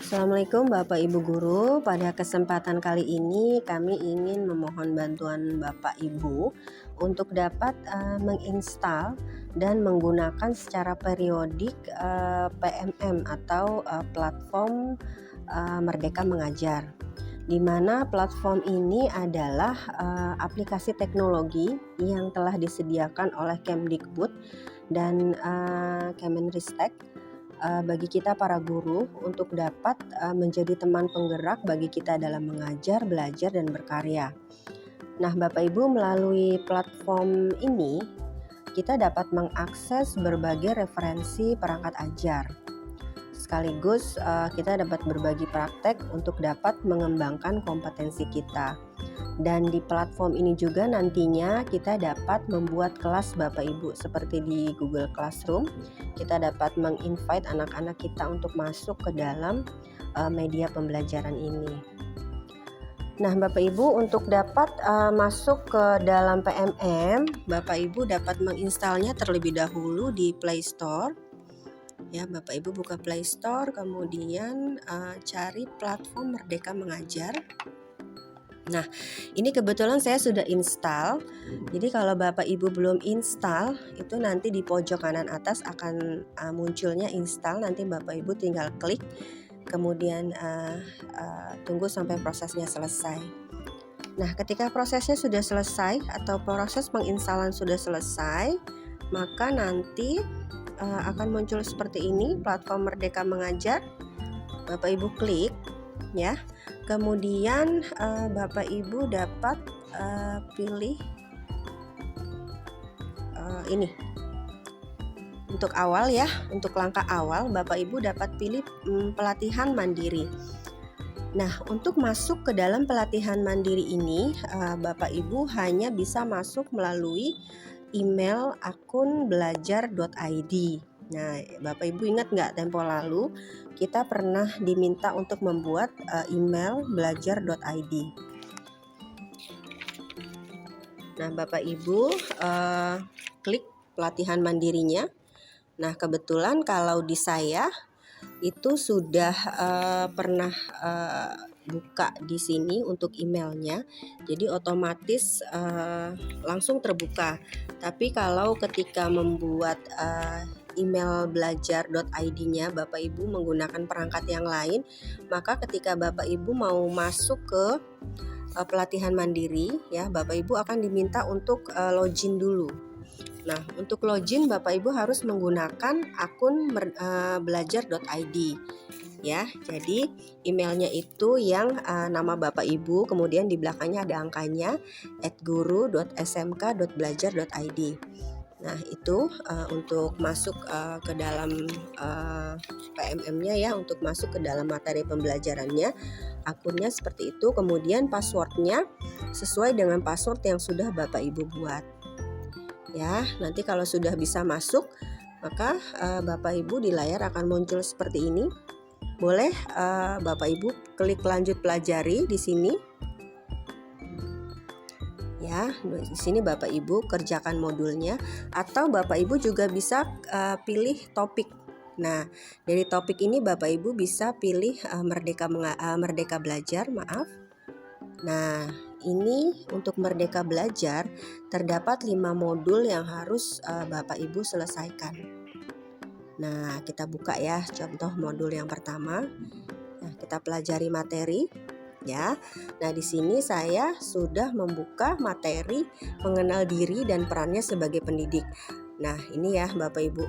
Assalamualaikum Bapak Ibu Guru. Pada kesempatan kali ini kami ingin memohon bantuan Bapak Ibu untuk dapat menginstal dan menggunakan secara periodik PMM atau platform Merdeka Mengajar. Di mana platform ini adalah aplikasi teknologi yang telah disediakan oleh Kemdikbud dan Kemenristek bagi kita para guru untuk dapat menjadi teman penggerak bagi kita dalam mengajar, belajar, dan berkarya. Nah, Bapak Ibu, melalui platform ini kita dapat mengakses berbagai referensi perangkat ajar. Sekaligus kita dapat berbagi praktek untuk dapat mengembangkan kompetensi kita. Dan di platform ini juga nantinya kita dapat membuat kelas Bapak Ibu seperti di Google Classroom. Kita dapat meng-invite anak-anak kita untuk masuk ke dalam media pembelajaran ini. Nah, Bapak Ibu, untuk dapat masuk ke dalam PMM, Bapak Ibu dapat menginstalnya terlebih dahulu di Play Store. Ya, Bapak Ibu buka Play Store, kemudian cari platform Merdeka Mengajar. Nah, ini kebetulan saya sudah install. Jadi kalau Bapak Ibu belum install, itu nanti di pojok kanan atas akan munculnya install. Nanti Bapak Ibu tinggal klik, kemudian tunggu sampai prosesnya selesai. Nah, ketika prosesnya sudah selesai atau proses penginstalan sudah selesai, maka nanti akan muncul seperti ini, platform Merdeka Mengajar. Bapak Ibu klik, ya. Kemudian Bapak Ibu dapat pilih ini. Untuk awal ya, untuk langkah awal Bapak Ibu dapat pilih pelatihan mandiri. Nah, untuk masuk ke dalam pelatihan mandiri ini Bapak Ibu hanya bisa masuk melalui email akun belajar.id. Nah, Bapak Ibu ingat nggak tempo lalu kita pernah diminta untuk membuat email belajar.id. Nah, Bapak Ibu klik pelatihan mandirinya. Nah, kebetulan kalau di saya itu sudah pernah buka di sini untuk emailnya, jadi otomatis langsung terbuka. Tapi kalau ketika membuat email belajar.id-nya Bapak Ibu menggunakan perangkat yang lain, maka ketika Bapak Ibu mau masuk ke pelatihan mandiri ya, Bapak Ibu akan diminta untuk login dulu. Nah, untuk login Bapak Ibu harus menggunakan akun belajar.id ya. Jadi emailnya itu yang nama Bapak Ibu, kemudian di belakangnya ada angkanya @guru.smk.belajar.id. Nah, itu untuk masuk ke dalam PMM-nya ya, untuk masuk ke dalam materi pembelajarannya. Akunnya seperti itu, kemudian passwordnya sesuai dengan password yang sudah Bapak Ibu buat. Ya, nanti kalau sudah bisa masuk, maka Bapak Ibu di layar akan muncul seperti ini. Boleh Bapak Ibu klik lanjut pelajari di sini. Ya, di sini Bapak Ibu kerjakan modulnya, atau Bapak Ibu juga bisa pilih topik. Nah, dari topik ini Bapak Ibu bisa pilih Merdeka Belajar, maaf. Nah, ini untuk Merdeka Belajar terdapat 5 modul yang harus Bapak Ibu selesaikan. Nah, kita buka ya contoh modul yang pertama. Nah, kita pelajari materi ya. Nah, di sini saya sudah membuka materi mengenal diri dan perannya sebagai pendidik. Nah, ini ya Bapak Ibu.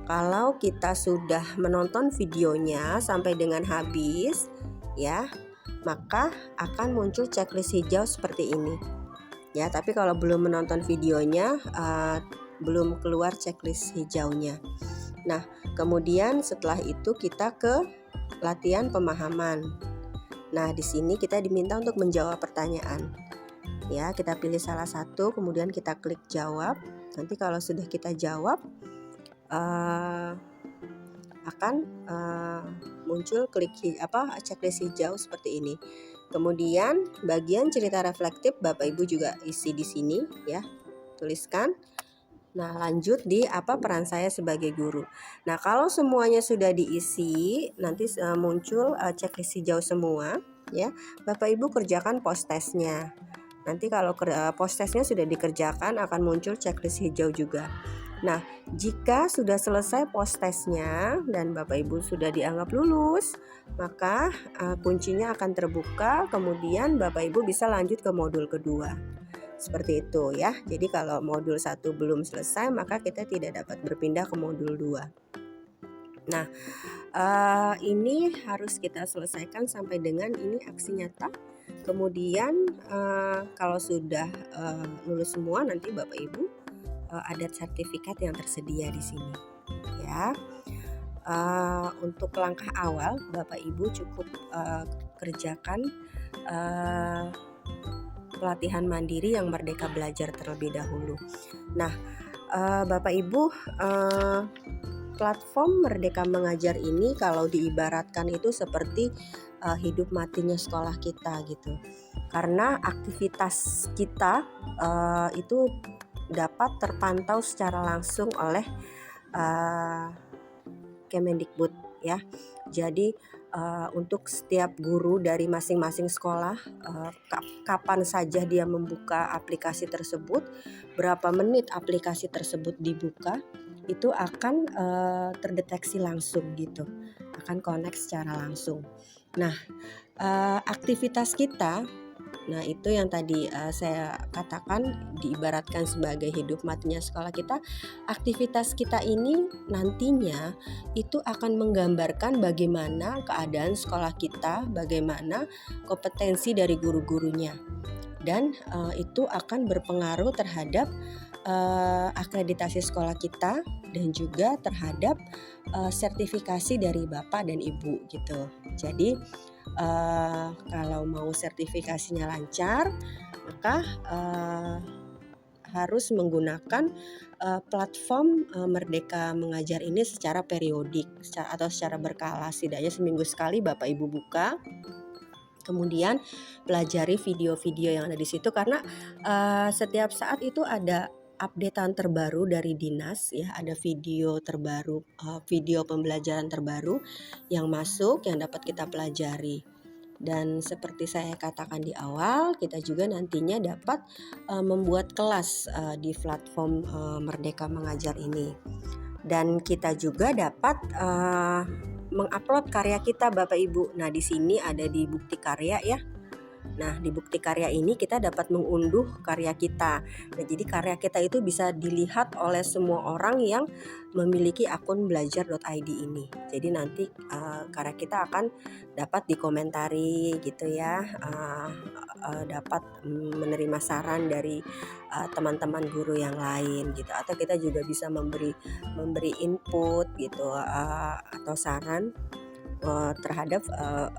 Kalau kita sudah menonton videonya sampai dengan habis ya, maka akan muncul checklist hijau seperti ini ya. Tapi kalau belum menonton videonya belum keluar checklist hijaunya. Nah, kemudian setelah itu kita ke latihan pemahaman. Nah, di sini kita diminta untuk menjawab pertanyaan ya. Kita pilih salah satu, kemudian kita klik jawab. Nanti kalau sudah kita jawab akan muncul checklist hijau seperti ini. Kemudian bagian cerita reflektif Bapak Ibu juga isi di sini ya. Tuliskan Nah, lanjut di apa peran saya sebagai guru. Nah, kalau semuanya sudah diisi, nanti muncul checklist hijau semua, ya. Bapak Ibu kerjakan post testnya. Nanti kalau post testnya sudah dikerjakan akan muncul checklist hijau juga. Nah, jika sudah selesai post testnya dan Bapak Ibu sudah dianggap lulus, maka kuncinya akan terbuka, kemudian Bapak Ibu bisa lanjut ke modul kedua. Seperti itu ya. Jadi kalau modul 1 belum selesai, maka kita tidak dapat berpindah ke modul 2. Nah, ini harus kita selesaikan sampai dengan ini aksi nyata. Kemudian kalau sudah lulus semua, nanti Bapak Ibu ada sertifikat yang tersedia di sini ya. Untuk langkah awal Bapak Ibu cukup kerjakan pelatihan mandiri yang Merdeka Belajar terlebih dahulu. Nah, Bapak Ibu, platform Merdeka Mengajar ini kalau diibaratkan itu seperti hidup matinya sekolah kita gitu. Karena aktivitas kita itu dapat terpantau secara langsung oleh Kemendikbud ya. Jadi untuk setiap guru dari masing-masing sekolah, kapan saja dia membuka aplikasi tersebut, berapa menit aplikasi tersebut dibuka, itu akan terdeteksi langsung gitu, akan connect secara langsung. Nah, aktivitas kita, nah itu yang tadi saya katakan diibaratkan sebagai hidup matinya sekolah kita. Aktivitas kita ini nantinya itu akan menggambarkan bagaimana keadaan sekolah kita, bagaimana kompetensi dari guru-gurunya, dan itu akan berpengaruh terhadap akreditasi sekolah kita dan juga terhadap sertifikasi dari Bapak dan Ibu gitu. Jadi kalau mau sertifikasinya lancar, maka harus menggunakan platform Merdeka Mengajar ini secara periodik atau secara berkala. Setidaknya seminggu sekali Bapak Ibu buka, kemudian pelajari video-video yang ada di situ, karena setiap saat itu ada updatean terbaru dari dinas ya, ada video terbaru, video pembelajaran terbaru yang masuk yang dapat kita pelajari. Dan seperti saya katakan di awal, kita juga nantinya dapat membuat kelas di platform Merdeka Mengajar ini. Dan kita juga dapat mengupload karya kita Bapak Ibu. Nah, di sini ada di bukti karya ya. Nah, di bukti karya ini kita dapat mengunduh karya kita. Nah, jadi karya kita itu bisa dilihat oleh semua orang yang memiliki akun belajar.id ini. Jadi nanti karya kita akan dapat dikomentari gitu ya, dapat menerima saran dari teman-teman guru yang lain gitu, atau kita juga bisa memberi input gitu atau saran terhadap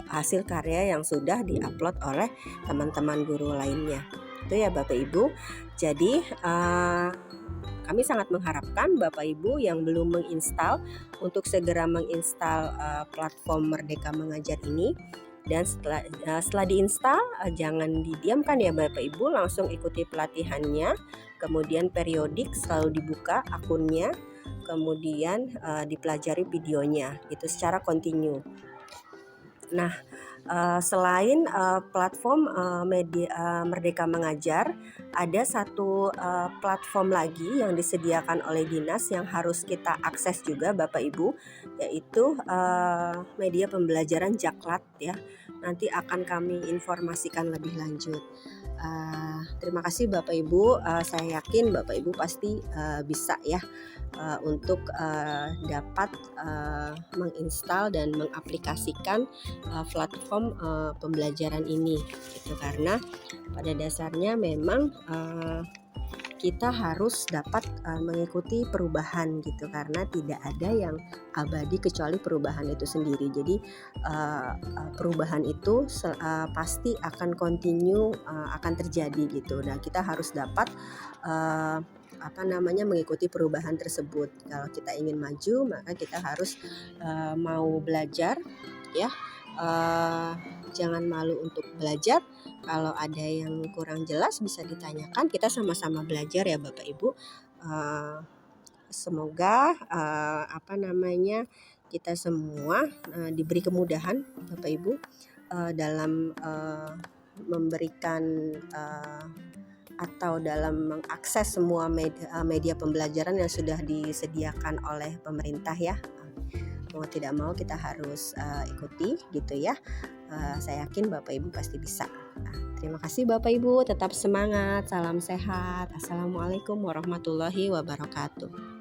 hasil karya yang sudah diupload oleh teman-teman guru lainnya. Itu ya Bapak Ibu. Jadi kami sangat mengharapkan Bapak Ibu yang belum menginstal untuk segera menginstal platform Merdeka Mengajar ini. Dan setelah diinstal jangan didiamkan ya Bapak Ibu, langsung ikuti pelatihannya. Kemudian periodik selalu dibuka akunnya, kemudian dipelajari videonya itu secara kontinu. Nah, selain platform media Merdeka Mengajar, ada satu platform lagi yang disediakan oleh dinas yang harus kita akses juga Bapak Ibu, yaitu media pembelajaran Jaklat ya. Nanti akan kami informasikan lebih lanjut. Terima kasih Bapak Ibu, saya yakin Bapak Ibu pasti bisa ya untuk dapat menginstal dan mengaplikasikan platform pembelajaran ini gitu, karena pada dasarnya memang kita harus dapat mengikuti perubahan gitu, karena tidak ada yang abadi kecuali perubahan itu sendiri. Jadi perubahan itu pasti akan continue, akan terjadi gitu. Nah, kita harus dapat mengikuti perubahan tersebut. Kalau kita ingin maju, maka kita harus mau belajar ya. Jangan malu untuk belajar. Kalau ada yang kurang jelas bisa ditanyakan, kita sama-sama belajar ya Bapak Ibu. Semoga kita semua diberi kemudahan Bapak Ibu dalam memberikan atau dalam mengakses semua media pembelajaran yang sudah disediakan oleh pemerintah ya. Mau tidak mau kita harus ikuti gitu ya. Saya yakin Bapak Ibu pasti bisa. Terima kasih Bapak Ibu, tetap semangat, salam sehat. Assalamualaikum warahmatullahi wabarakatuh.